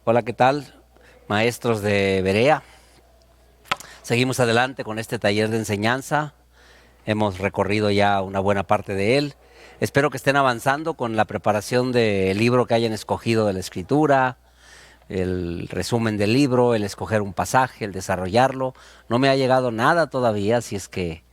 Hola, ¿qué tal? Maestros de Berea. Seguimos adelante con este taller de enseñanza. Hemos recorrido ya una buena parte de él. Espero que estén avanzando con la preparación del libro que hayan escogido de la escritura, el resumen del libro, el escoger un pasaje, el desarrollarlo. No me ha llegado nada todavía, si es que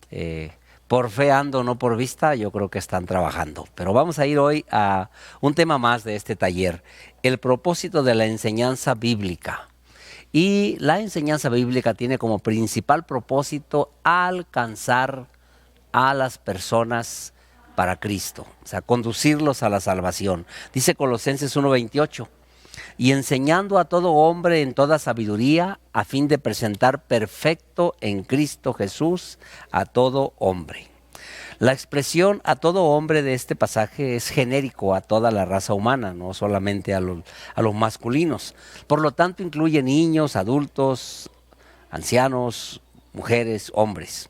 eh, por fe ando, no por vista, yo creo que están trabajando. Pero vamos a ir hoy a un tema más de este taller, el propósito de la enseñanza bíblica. Y la enseñanza bíblica tiene como principal propósito alcanzar a las personas para Cristo, o sea, conducirlos a la salvación. Dice Colosenses 1:28, y enseñando a todo hombre en toda sabiduría, a fin de presentar perfecto en Cristo Jesús a todo hombre. La expresión a todo hombre de este pasaje es genérico a toda la raza humana, no solamente a los masculinos. Por lo tanto, incluye niños, adultos, ancianos, mujeres, hombres.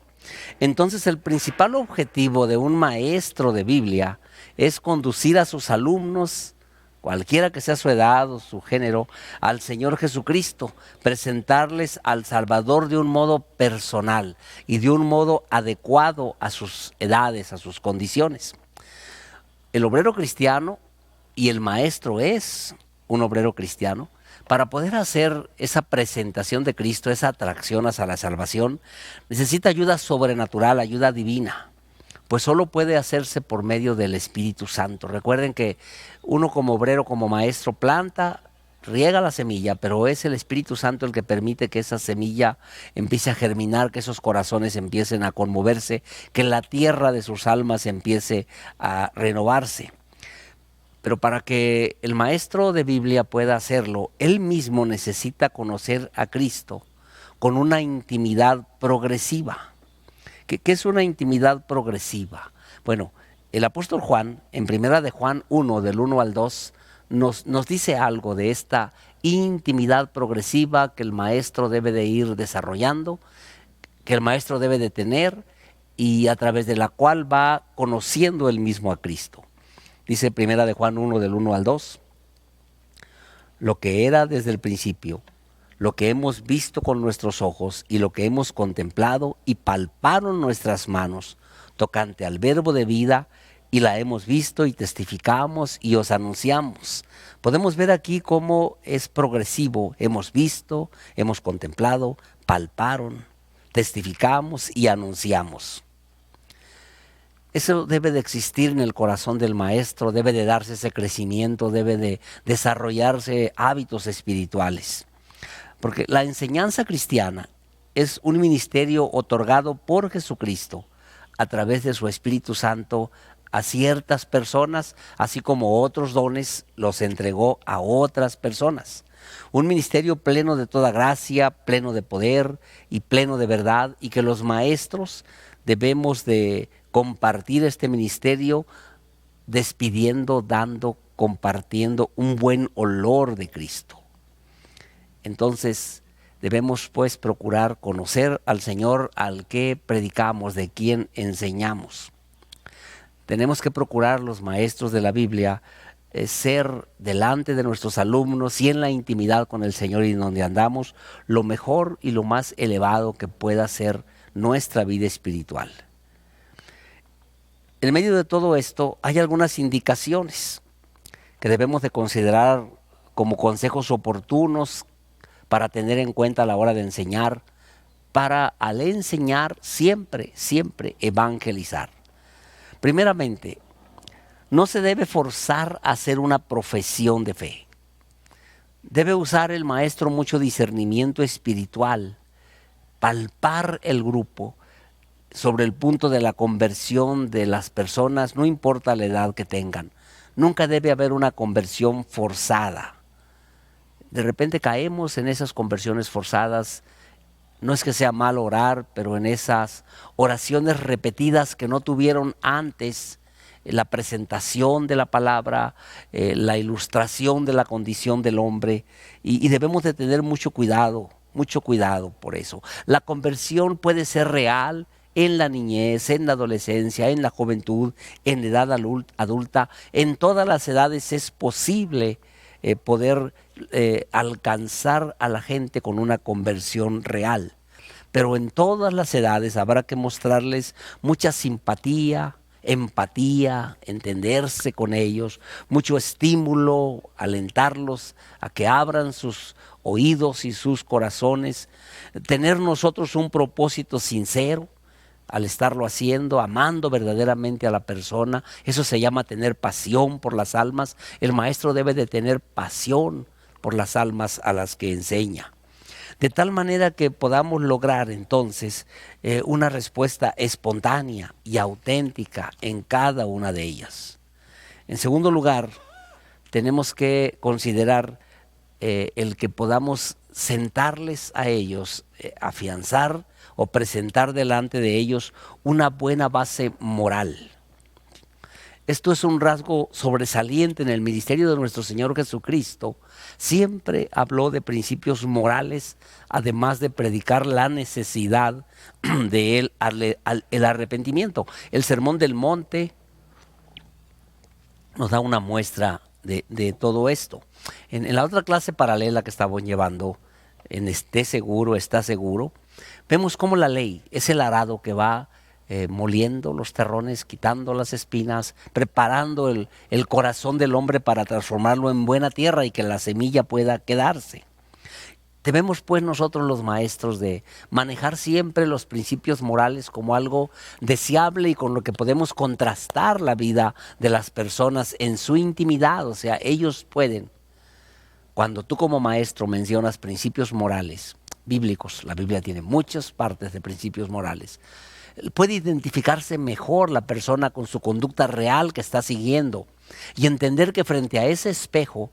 Entonces, el principal objetivo de un maestro de Biblia es conducir a sus alumnos, cualquiera que sea su edad o su género, al Señor Jesucristo, presentarles al Salvador de un modo personal y de un modo adecuado a sus edades, a sus condiciones. El obrero cristiano, y el maestro es un obrero cristiano, para poder hacer esa presentación de Cristo, esa atracción hacia la salvación, necesita ayuda sobrenatural, ayuda divina, pues solo puede hacerse por medio del Espíritu Santo. Recuerden que uno como obrero, como maestro, planta, riega la semilla, pero es el Espíritu Santo el que permite que esa semilla empiece a germinar, que esos corazones empiecen a conmoverse, que la tierra de sus almas empiece a renovarse. Pero para que el maestro de Biblia pueda hacerlo, él mismo necesita conocer a Cristo con una intimidad progresiva. ¿Qué es una intimidad progresiva? Bueno, el apóstol Juan, en primera de Juan 1, del 1 al 2, nos dice algo de esta intimidad progresiva que el maestro debe de ir desarrollando, que el maestro debe de tener y a través de la cual va conociendo él mismo a Cristo. Dice primera de Juan 1, del 1 al 2, lo que era desde el principio, lo que hemos visto con nuestros ojos y lo que hemos contemplado y palparon nuestras manos tocante al verbo de vida, y la hemos visto y testificamos y os anunciamos. Podemos ver aquí cómo es progresivo. Hemos visto, hemos contemplado, palparon, testificamos y anunciamos. Eso debe de existir en el corazón del maestro, debe de darse ese crecimiento, debe de desarrollarse hábitos espirituales. Porque la enseñanza cristiana es un ministerio otorgado por Jesucristo a través de su Espíritu Santo a ciertas personas, así como otros dones los entregó a otras personas. Un ministerio pleno de toda gracia, pleno de poder y pleno de verdad, y que los maestros debemos de compartir este ministerio despidiendo, dando, compartiendo un buen olor de Cristo. Entonces debemos pues procurar conocer al Señor al que predicamos, de quien enseñamos. Tenemos que procurar los maestros de la Biblia ser delante de nuestros alumnos y en la intimidad con el Señor y donde andamos, lo mejor y lo más elevado que pueda ser nuestra vida espiritual. En medio de todo esto hay algunas indicaciones que debemos de considerar como consejos oportunos para tener en cuenta a la hora de enseñar, para al enseñar siempre evangelizar. Primeramente, no se debe forzar a hacer una profesión de fe. Debe usar el maestro mucho discernimiento espiritual, palpar el grupo sobre el punto de la conversión de las personas, no importa la edad que tengan. Nunca debe haber una conversión forzada. De repente caemos en esas conversiones forzadas. No es que sea mal orar, pero en esas oraciones repetidas que no tuvieron antes la presentación de la palabra, la ilustración de la condición del hombre, y debemos de tener mucho cuidado por eso. La conversión puede ser real en la niñez, en la adolescencia, en la juventud, en la edad adulta, en todas las edades es posible poder alcanzar a la gente con una conversión real. Pero en todas las edades habrá que mostrarles mucha simpatía, empatía, entenderse con ellos, mucho estímulo, alentarlos a que abran sus oídos y sus corazones, tener nosotros un propósito sincero al estarlo haciendo, amando verdaderamente a la persona. Eso se llama tener pasión por las almas. El maestro debe de tener pasión por las almas a las que enseña. De tal manera que podamos lograr entonces una respuesta espontánea y auténtica en cada una de ellas. En segundo lugar, tenemos que considerar el que podamos sentarles a ellos, afianzar o presentar delante de ellos una buena base moral. Esto es un rasgo sobresaliente en el ministerio de nuestro Señor Jesucristo. Siempre habló de principios morales, además de predicar la necesidad de el arrepentimiento. El Sermón del Monte nos da una muestra de todo esto. En la otra clase paralela que estamos llevando, en Esté Seguro, Está Seguro, vemos cómo la ley es el arado que va moliendo los terrones, quitando las espinas, preparando el corazón del hombre para transformarlo en buena tierra y que la semilla pueda quedarse. Debemos pues nosotros los maestros de manejar siempre los principios morales como algo deseable y con lo que podemos contrastar la vida de las personas en su intimidad. O sea, ellos pueden, cuando tú como maestro mencionas principios morales bíblicos, la Biblia tiene muchas partes de principios morales, puede identificarse mejor la persona con su conducta real que está siguiendo y entender que frente a ese espejo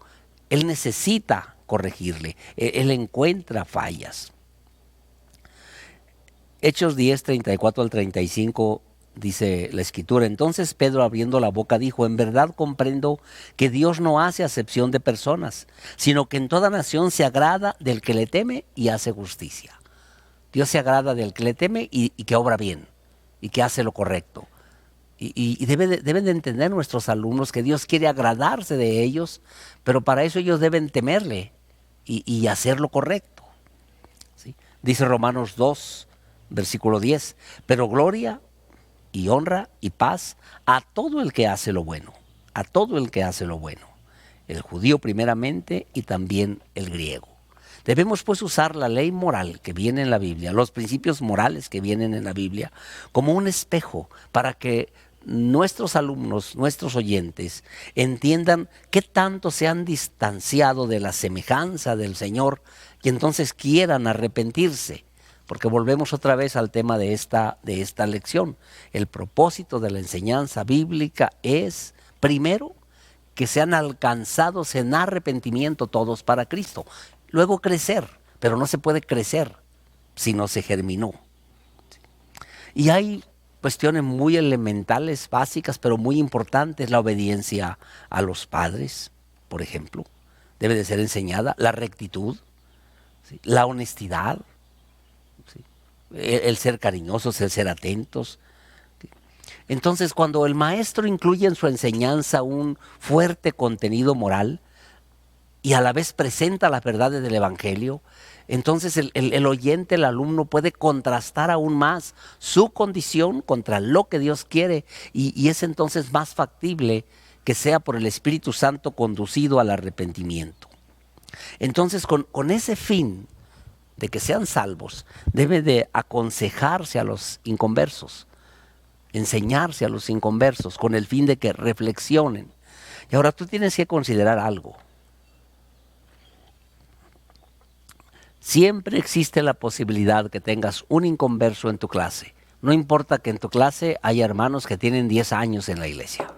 él necesita corregirle, él encuentra fallas. Hechos 10, 34 al 35 dice la Escritura: entonces Pedro, abriendo la boca, dijo: en verdad comprendo que Dios no hace acepción de personas, sino que en toda nación se agrada del que le teme y hace justicia. Dios se agrada del que le teme y que obra bien y que hace lo correcto. Y deben de entender nuestros alumnos que Dios quiere agradarse de ellos, pero para eso ellos deben temerle y hacer lo correcto. ¿Sí? Dice Romanos 2, versículo 10, pero gloria y honra y paz a todo el que hace lo bueno, a todo el que hace lo bueno, el judío primeramente y también el griego. Debemos pues usar la ley moral que viene en la Biblia, los principios morales que vienen en la Biblia, como un espejo para que nuestros alumnos, nuestros oyentes, entiendan qué tanto se han distanciado de la semejanza del Señor y entonces quieran arrepentirse. Porque volvemos otra vez al tema de esta lección. El propósito de la enseñanza bíblica es, primero, que sean alcanzados en arrepentimiento todos para Cristo. Luego crecer, pero no se puede crecer si no se germinó. Y hay cuestiones muy elementales, básicas, pero muy importantes. La obediencia a los padres, por ejemplo, debe de ser enseñada. La rectitud, ¿sí? La honestidad, ¿sí? El ser cariñosos, el ser atentos. ¿Sí? Entonces, cuando el maestro incluye en su enseñanza un fuerte contenido moral, y a la vez presenta las verdades del Evangelio, entonces el oyente, el alumno puede contrastar aún más su condición contra lo que Dios quiere y es entonces más factible que sea por el Espíritu Santo conducido al arrepentimiento. Entonces con ese fin de que sean salvos, debe de aconsejarse a los inconversos, enseñarse a los inconversos con el fin de que reflexionen. Y ahora tú tienes que considerar algo. Siempre existe la posibilidad que tengas un inconverso en tu clase. No importa que en tu clase haya hermanos que tienen 10 años en la iglesia.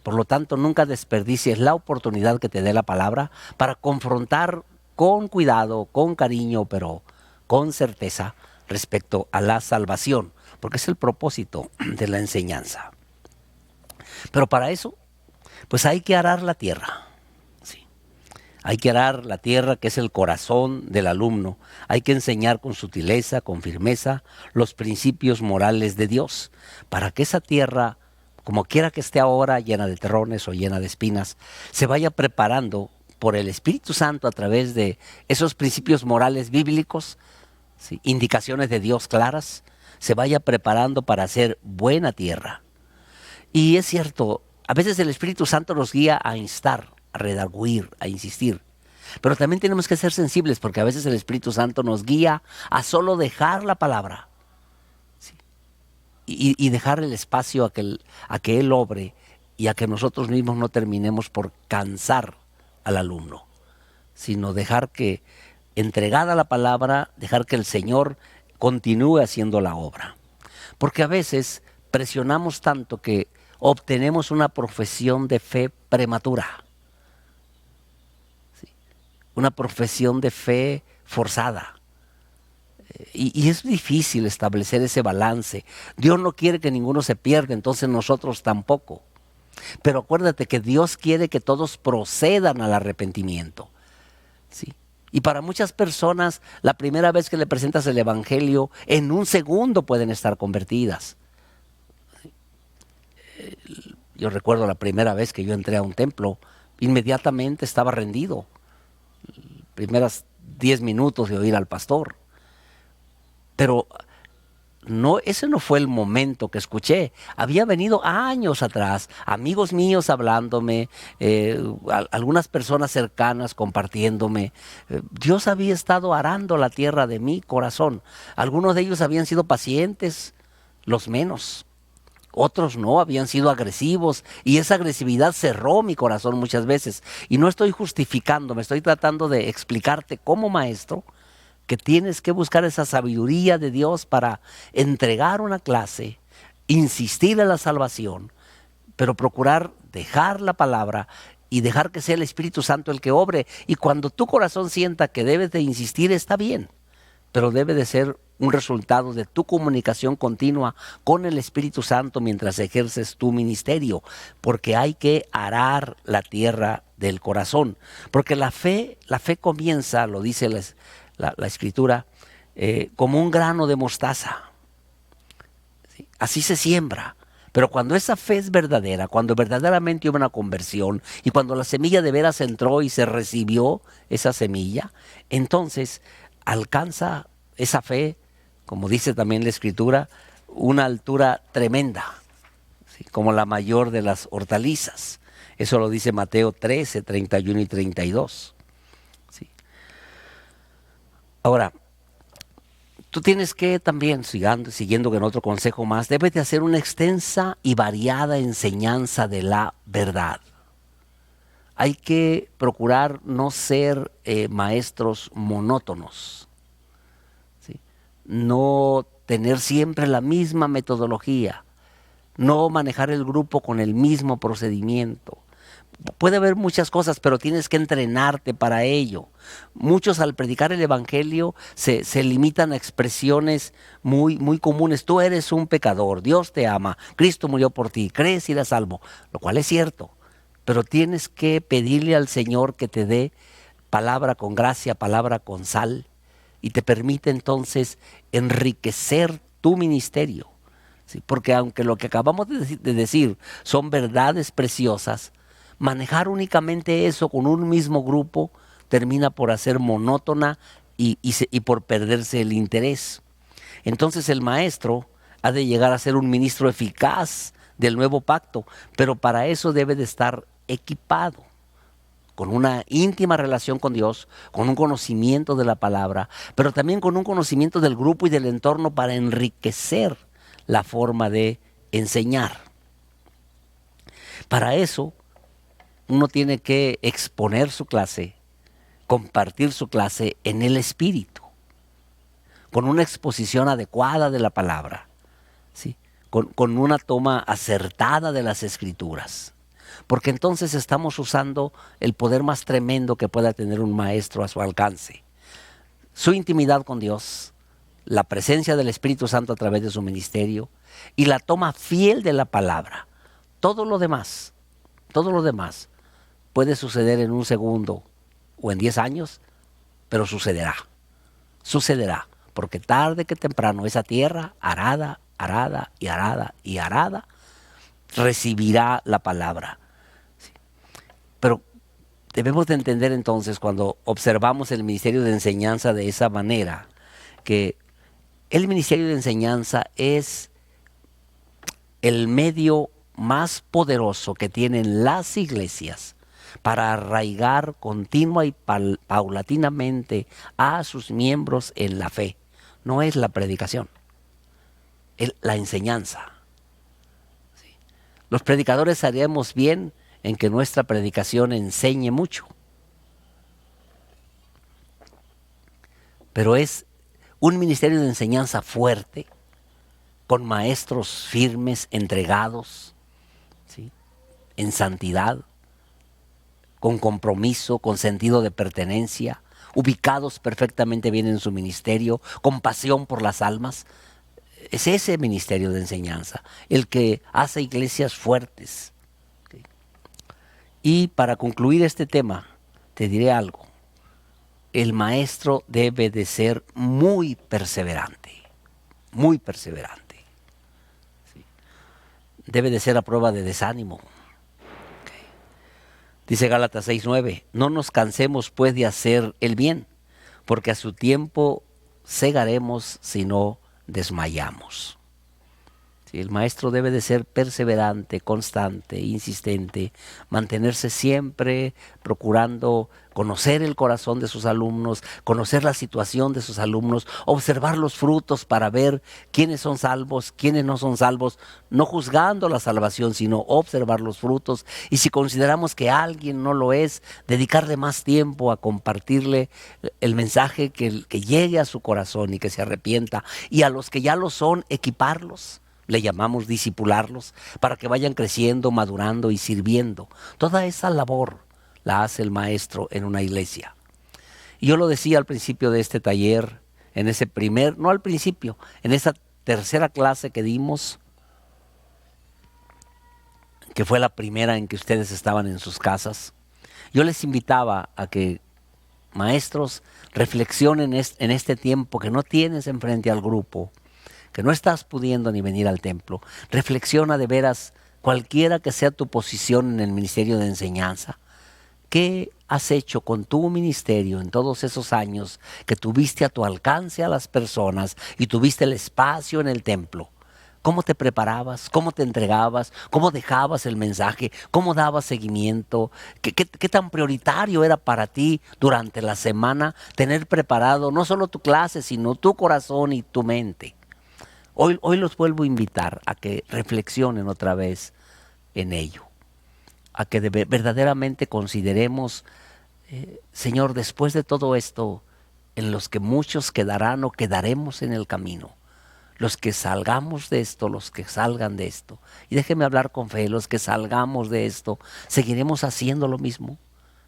Por lo tanto, nunca desperdicies la oportunidad que te dé la palabra para confrontar con cuidado, con cariño, pero con certeza respecto a la salvación, porque es el propósito de la enseñanza. Pero para eso, pues hay que arar la tierra. Hay que arar la tierra, que es el corazón del alumno. Hay que enseñar con sutileza, con firmeza, los principios morales de Dios, para que esa tierra, como quiera que esté ahora, llena de terrones o llena de espinas, se vaya preparando por el Espíritu Santo a través de esos principios morales bíblicos, ¿sí?, indicaciones de Dios claras, se vaya preparando para hacer buena tierra. Y es cierto, a veces el Espíritu Santo nos guía a instar, a redarguir, a insistir. Pero también tenemos que ser sensibles, porque a veces el Espíritu Santo nos guía a solo dejar la palabra, ¿sí?, y dejar el espacio a que Él obre y a que nosotros mismos no terminemos por cansar al alumno, sino dejar que, entregada la palabra, dejar que el Señor continúe haciendo la obra. Porque a veces presionamos tanto que obtenemos una profesión de fe prematura, ¿sí?, una profesión de fe forzada. Y es difícil establecer ese balance. Dios no quiere que ninguno se pierda, entonces nosotros tampoco. Pero acuérdate que Dios quiere que todos procedan al arrepentimiento, ¿sí? Y para muchas personas, la primera vez que le presentas el Evangelio, en un segundo pueden estar convertidas. Yo recuerdo la primera vez que yo entré a un templo, inmediatamente estaba rendido. Primeras 10 minutos de oír al pastor. Pero no, ese no fue el momento que escuché. Había venido años atrás, amigos míos hablándome, algunas personas cercanas compartiéndome. Dios había estado arando la tierra de mi corazón. Algunos de ellos habían sido pacientes, los menos. Otros no, habían sido agresivos, y esa agresividad cerró mi corazón muchas veces. Y no estoy justificando, me estoy tratando de explicarte como maestro que tienes que buscar esa sabiduría de Dios para entregar una clase, insistir en la salvación, pero procurar dejar la palabra y dejar que sea el Espíritu Santo el que obre. Y cuando tu corazón sienta que debes de insistir, está bien, pero debe de ser un resultado de tu comunicación continua con el Espíritu Santo mientras ejerces tu ministerio, porque hay que arar la tierra del corazón, porque la fe comienza, lo dice la Escritura, como un grano de mostaza, ¿sí? Así se siembra. Pero cuando esa fe es verdadera, cuando verdaderamente hubo una conversión y cuando la semilla de veras entró y se recibió esa semilla, entonces alcanza esa fe, como dice también la Escritura, una altura tremenda, ¿sí?, como la mayor de las hortalizas. Eso lo dice Mateo 13, 31 y 32. ¿Sí? Ahora, tú tienes que también, siguiendo con otro consejo más, debes de hacer una extensa y variada enseñanza de la verdad. Hay que procurar no ser maestros monótonos, ¿sí?, no tener siempre la misma metodología, no manejar el grupo con el mismo procedimiento. Puede haber muchas cosas, pero tienes que entrenarte para ello. Muchos al predicar el Evangelio se limitan a expresiones muy, muy comunes. Tú eres un pecador, Dios te ama, Cristo murió por ti, crees y eres salvo, lo cual es cierto. Pero tienes que pedirle al Señor que te dé palabra con gracia, palabra con sal, y te permite entonces enriquecer tu ministerio, ¿sí? Porque aunque lo que acabamos de decir son verdades preciosas, manejar únicamente eso con un mismo grupo termina por hacer monótona y por perderse el interés. Entonces el maestro ha de llegar a ser un ministro eficaz del nuevo pacto, pero para eso debe de estar equipado con una íntima relación con Dios, con un conocimiento de la palabra, pero también con un conocimiento del grupo y del entorno para enriquecer la forma de enseñar. Para eso uno tiene que exponer su clase, compartir su clase en el Espíritu, con una exposición adecuada de la palabra, ¿sí?, con una toma acertada de las Escrituras, porque entonces estamos usando el poder más tremendo que pueda tener un maestro a su alcance: su intimidad con Dios, la presencia del Espíritu Santo a través de su ministerio y la toma fiel de la palabra. Todo lo demás puede suceder en un segundo o en 10 años, pero sucederá, porque tarde que temprano esa tierra arada recibirá la palabra. ¿Sí? Pero debemos de entender entonces, cuando observamos el ministerio de enseñanza de esa manera, que el ministerio de enseñanza es el medio más poderoso que tienen las iglesias para arraigar continua y paulatinamente a sus miembros en la fe. No es la predicación, es la enseñanza. ¿Sí? Los predicadores haríamos bien en que nuestra predicación enseñe mucho, pero es un ministerio de enseñanza fuerte, con maestros firmes, entregados, ¿sí?, en santidad, con compromiso, con sentido de pertenencia, ubicados perfectamente bien en su ministerio, con pasión por las almas. Es ese ministerio de enseñanza el que hace iglesias fuertes. ¿Sí? Y para concluir este tema, te diré algo. El maestro debe de ser muy perseverante, muy perseverante. ¿Sí? Debe de ser a prueba de desánimo. Dice Gálatas 6:9, no nos cansemos pues de hacer el bien, porque a su tiempo segaremos si no desmayamos. Sí, el maestro debe de ser perseverante, constante, insistente, mantenerse siempre procurando conocer el corazón de sus alumnos, conocer la situación de sus alumnos, observar los frutos para ver quiénes son salvos, quiénes no son salvos, no juzgando la salvación, sino observar los frutos. Y si consideramos que alguien no lo es, dedicarle más tiempo a compartirle el mensaje que llegue a su corazón y que se arrepienta. Y a los que ya lo son, equiparlos. Le llamamos discipularlos para que vayan creciendo, madurando y sirviendo. Toda esa labor la hace el maestro en una iglesia. Y yo lo decía al principio de este taller, en ese no al principio, en esa tercera clase que dimos, que fue la primera en que ustedes estaban en sus casas. Yo les invitaba a que, maestros, reflexionen en este tiempo que no tienes enfrente al grupo, que no estás pudiendo ni venir al templo. Reflexiona de veras, cualquiera que sea tu posición en el ministerio de enseñanza. ¿Qué has hecho con tu ministerio en todos esos años que tuviste a tu alcance a las personas y tuviste el espacio en el templo? ¿Cómo te preparabas? ¿Cómo te entregabas? ¿Cómo dejabas el mensaje? ¿Cómo dabas seguimiento? ¿Qué tan prioritario era para ti durante la semana tener preparado no solo tu clase, sino tu corazón y tu mente? Hoy los vuelvo a invitar a que reflexionen otra vez en ello, a que verdaderamente consideremos, Señor, después de todo esto, en los que muchos quedarán o quedaremos en el camino, los que salgamos de esto, los que salgan de esto, y déjeme hablar con fe, los que salgamos de esto, ¿seguiremos haciendo lo mismo?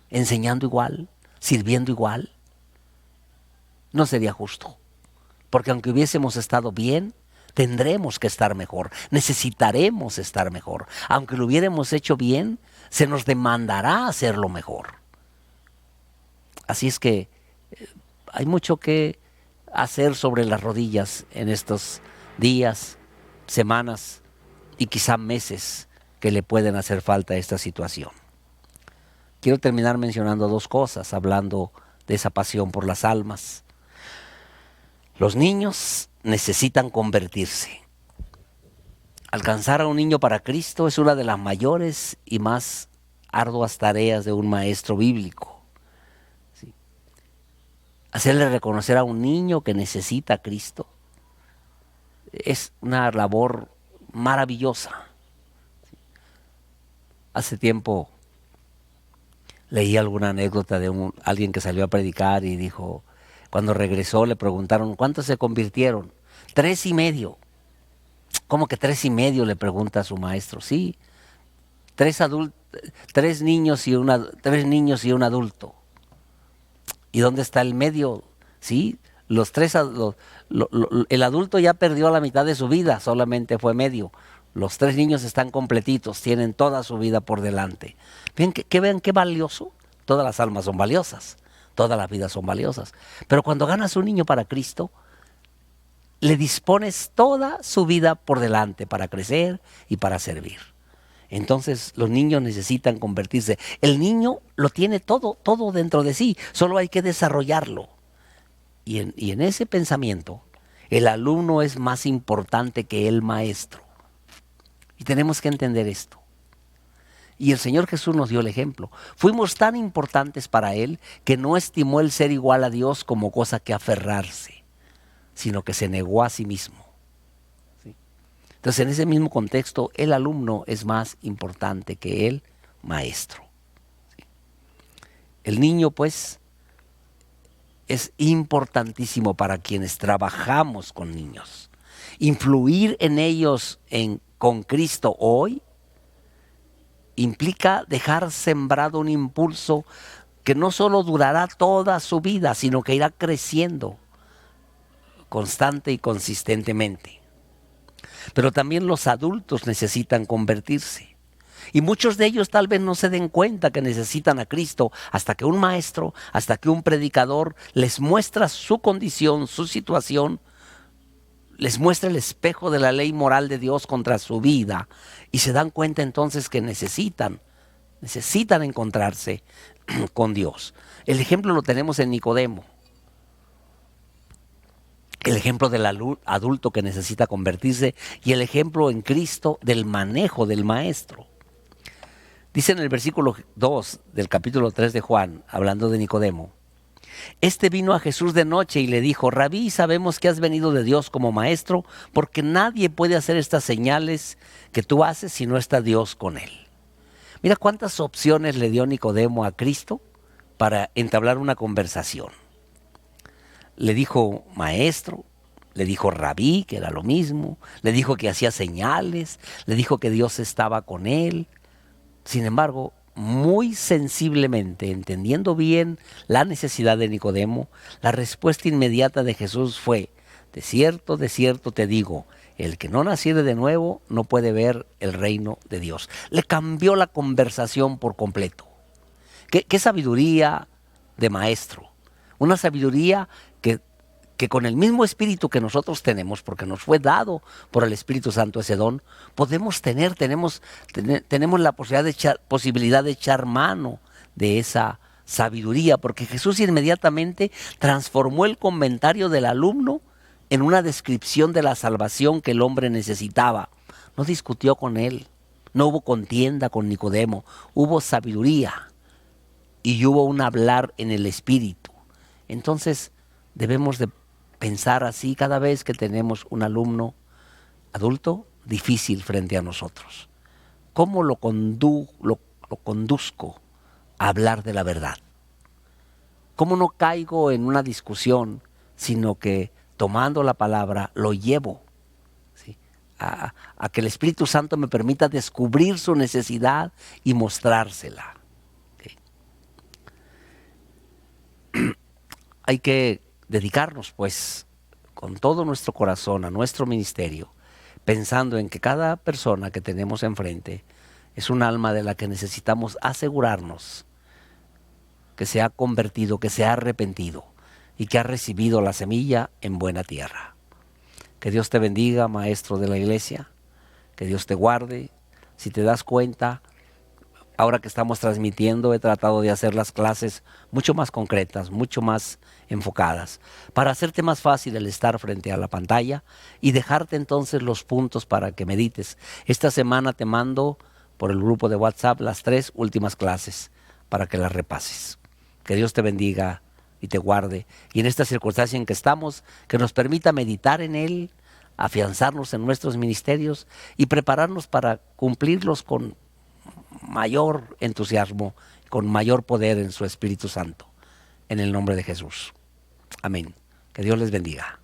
¿Enseñando igual? ¿Sirviendo igual? No sería justo, porque aunque hubiésemos estado bien, tendremos que estar mejor, necesitaremos estar mejor. Aunque lo hubiéramos hecho bien, se nos demandará hacerlo mejor. Así es que hay mucho que hacer sobre las rodillas en estos días, semanas y quizá meses que le pueden hacer falta a esta situación. Quiero terminar mencionando dos cosas, hablando de esa pasión por las almas. Los niños necesitan convertirse. Alcanzar a un niño para Cristo es una de las mayores y más arduas tareas de un maestro bíblico. ¿Sí? Hacerle reconocer a un niño que necesita a Cristo es una labor maravillosa. ¿Sí? Hace tiempo leí alguna anécdota de alguien que salió a predicar y dijo, cuando regresó le preguntaron, ¿cuántos se convirtieron? 3,5. ¿Cómo que 3,5? Le pregunta a su maestro. Sí, 3 niños y un adulto. ¿Y dónde está el medio? Sí, el adulto ya perdió la mitad de su vida, solamente fue medio. Los 3 niños están completitos, tienen toda su vida por delante. Vean qué valioso. Todas las almas son valiosas, todas las vidas son valiosas. Pero cuando ganas un niño para Cristo, le dispones toda su vida por delante para crecer y para servir. Entonces los niños necesitan convertirse. El niño lo tiene todo, todo dentro de sí, solo hay que desarrollarlo. Y en ese pensamiento, el alumno es más importante que el maestro. Y tenemos que entender esto. Y el Señor Jesús nos dio el ejemplo. Fuimos tan importantes para Él que no estimó el ser igual a Dios como cosa que aferrarse, sino que se negó a sí mismo. ¿Sí? Entonces, en ese mismo contexto, el alumno es más importante que el maestro. ¿Sí? El niño, pues, es importantísimo para quienes trabajamos con niños. Influir en ellos con Cristo hoy implica dejar sembrado un impulso que no solo durará toda su vida, sino que irá creciendo constante y consistentemente. Pero también los adultos necesitan convertirse. Y muchos de ellos tal vez no se den cuenta que necesitan a Cristo hasta que un maestro, hasta que un predicador les muestra su condición, su situación, les muestra el espejo de la ley moral de Dios contra su vida y se dan cuenta entonces que necesitan encontrarse con Dios. El ejemplo lo tenemos en Nicodemo. El ejemplo del adulto que necesita convertirse y el ejemplo en Cristo del manejo del maestro. Dice en el versículo 2 del capítulo 3 de Juan, hablando de Nicodemo: este vino a Jesús de noche y le dijo: Rabí, sabemos que has venido de Dios como maestro, porque nadie puede hacer estas señales que tú haces si no está Dios con él. Mira cuántas opciones le dio Nicodemo a Cristo para entablar una conversación. Le dijo maestro, le dijo rabí, que era lo mismo, le dijo que hacía señales, le dijo que Dios estaba con él. Sin embargo, muy sensiblemente, entendiendo bien la necesidad de Nicodemo, la respuesta inmediata de Jesús fue: de cierto te digo, el que no naciere de nuevo no puede ver el reino de Dios. Le cambió la conversación por completo. ¿Qué sabiduría de maestro? Una sabiduría que con el mismo espíritu que nosotros tenemos, porque nos fue dado por el Espíritu Santo ese don, podemos tenemos la posibilidad de echar mano de esa sabiduría, porque Jesús inmediatamente transformó el comentario del alumno en una descripción de la salvación que el hombre necesitaba. No discutió con él, no hubo contienda con Nicodemo, hubo sabiduría y hubo un hablar en el espíritu. Entonces debemos de pensar así cada vez que tenemos un alumno adulto difícil frente a nosotros. ¿Cómo lo conduzco a hablar de la verdad? ¿Cómo no caigo en una discusión, sino que tomando la palabra lo llevo, ¿sí?, a que el Espíritu Santo me permita descubrir su necesidad y mostrársela? ¿Sí? Hay que dedicarnos, pues, con todo nuestro corazón a nuestro ministerio, pensando en que cada persona que tenemos enfrente es un alma de la que necesitamos asegurarnos que se ha convertido, que se ha arrepentido y que ha recibido la semilla en buena tierra. Que Dios te bendiga, maestro de la iglesia, que Dios te guarde. Si te das cuenta, ahora que estamos transmitiendo, he tratado de hacer las clases mucho más concretas, mucho más enfocadas, para hacerte más fácil el estar frente a la pantalla y dejarte entonces los puntos para que medites. Esta semana te mando por el grupo de WhatsApp las 3 últimas clases para que las repases. Que Dios te bendiga y te guarde. Y en esta circunstancia en que estamos, que nos permita meditar en Él, afianzarnos en nuestros ministerios y prepararnos para cumplirlos con mayor entusiasmo, con mayor poder en su Espíritu Santo. En el nombre de Jesús. Amén. Que Dios les bendiga.